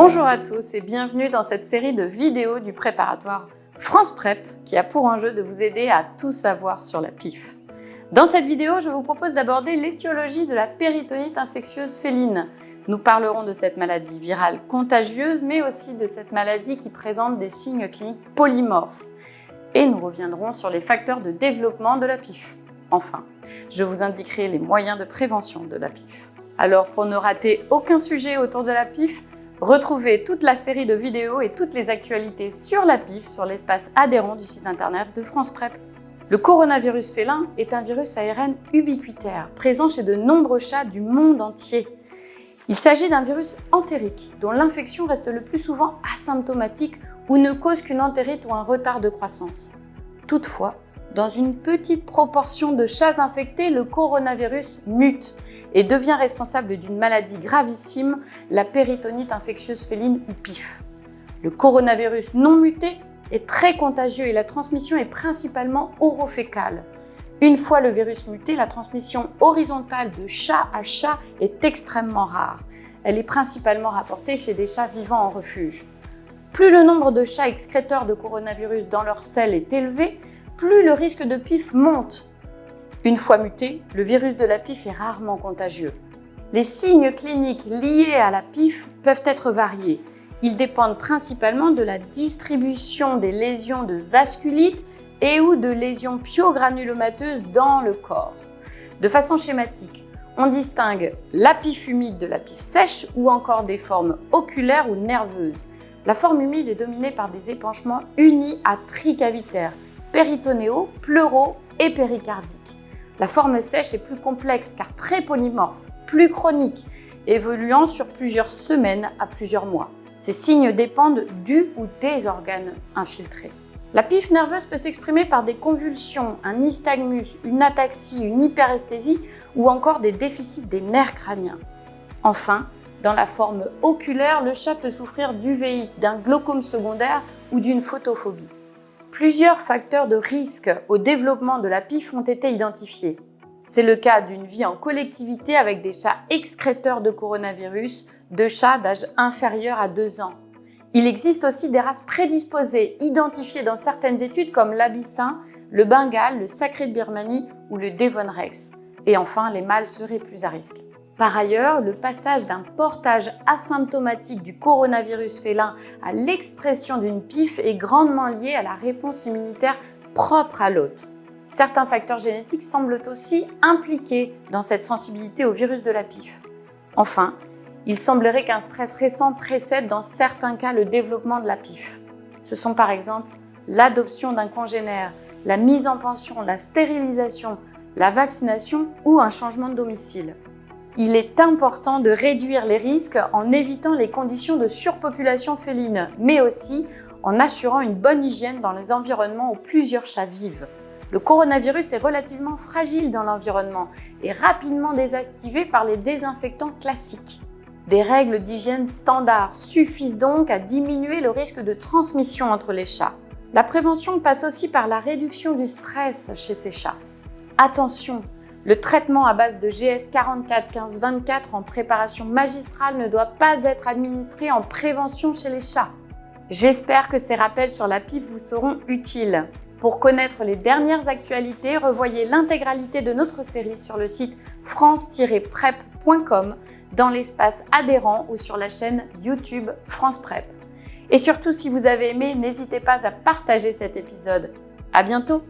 Bonjour à tous et bienvenue dans cette série de vidéos du préparatoire France Prep qui a pour enjeu de vous aider à tout savoir sur la PIF. Dans cette vidéo, je vous propose d'aborder l'étiologie de la péritonite infectieuse féline. Nous parlerons de cette maladie virale contagieuse, mais aussi de cette maladie qui présente des signes cliniques polymorphes. Et nous reviendrons sur les facteurs de développement de la PIF. Enfin, je vous indiquerai les moyens de prévention de la PIF. Alors, pour ne rater aucun sujet autour de la PIF, retrouvez toute la série de vidéos et toutes les actualités sur la PIF sur l'espace adhérent du site internet de France Prep. Le coronavirus félin est un virus ARN ubiquitaire, présent chez de nombreux chats du monde entier. Il s'agit d'un virus entérique, dont l'infection reste le plus souvent asymptomatique ou ne cause qu'une entérite ou un retard de croissance. Toutefois, dans une petite proportion de chats infectés, le coronavirus mute et devient responsable d'une maladie gravissime, la péritonite infectieuse féline ou PIF. Le coronavirus non muté est très contagieux et la transmission est principalement orofécale. Une fois le virus muté, la transmission horizontale de chat à chat est extrêmement rare. Elle est principalement rapportée chez des chats vivant en refuge. Plus le nombre de chats excréteurs de coronavirus dans leur selle est élevé, plus le risque de PIF monte. Une fois muté, le virus de la PIF est rarement contagieux. Les signes cliniques liés à la PIF peuvent être variés. Ils dépendent principalement de la distribution des lésions de vasculite et ou de lésions pyogranulomateuses dans le corps. De façon schématique, on distingue la PIF humide de la PIF sèche ou encore des formes oculaires ou nerveuses. La forme humide est dominée par des épanchements unis à tricavitaires, péritonéaux, pleuraux et péricardiques. La forme sèche est plus complexe car très polymorphe, plus chronique, évoluant sur plusieurs semaines à plusieurs mois. Ces signes dépendent du ou des organes infiltrés. La PIF nerveuse peut s'exprimer par des convulsions, un nystagmus, une ataxie, une hyperesthésie ou encore des déficits des nerfs crâniens. Enfin, dans la forme oculaire, le chat peut souffrir d'uvéite, d'un glaucome secondaire ou d'une photophobie. Plusieurs facteurs de risque au développement de la PIF ont été identifiés. C'est le cas d'une vie en collectivité avec des chats excréteurs de coronavirus, de chats d'âge inférieur à 2 ans. Il existe aussi des races prédisposées, identifiées dans certaines études comme l'abyssin, le bengale, le sacré de Birmanie ou le devon rex. Et enfin, les mâles seraient plus à risque. Par ailleurs, le passage d'un portage asymptomatique du coronavirus félin à l'expression d'une PIF est grandement lié à la réponse immunitaire propre à l'hôte. Certains facteurs génétiques semblent aussi impliqués dans cette sensibilité au virus de la PIF. Enfin, il semblerait qu'un stress récent précède dans certains cas le développement de la PIF. Ce sont par exemple l'adoption d'un congénère, la mise en pension, la stérilisation, la vaccination ou un changement de domicile. Il est important de réduire les risques en évitant les conditions de surpopulation féline, mais aussi en assurant une bonne hygiène dans les environnements où plusieurs chats vivent. Le coronavirus est relativement fragile dans l'environnement et rapidement désactivé par les désinfectants classiques. Des règles d'hygiène standards suffisent donc à diminuer le risque de transmission entre les chats. La prévention passe aussi par la réduction du stress chez ces chats. Attention! Le traitement à base de GS 44-15-24 en préparation magistrale ne doit pas être administré en prévention chez les chats. J'espère que ces rappels sur la PIF vous seront utiles. Pour connaître les dernières actualités, revoyez l'intégralité de notre série sur le site france-prep.com dans l'espace adhérent ou sur la chaîne YouTube France Prep. Et surtout, si vous avez aimé, n'hésitez pas à partager cet épisode. À bientôt!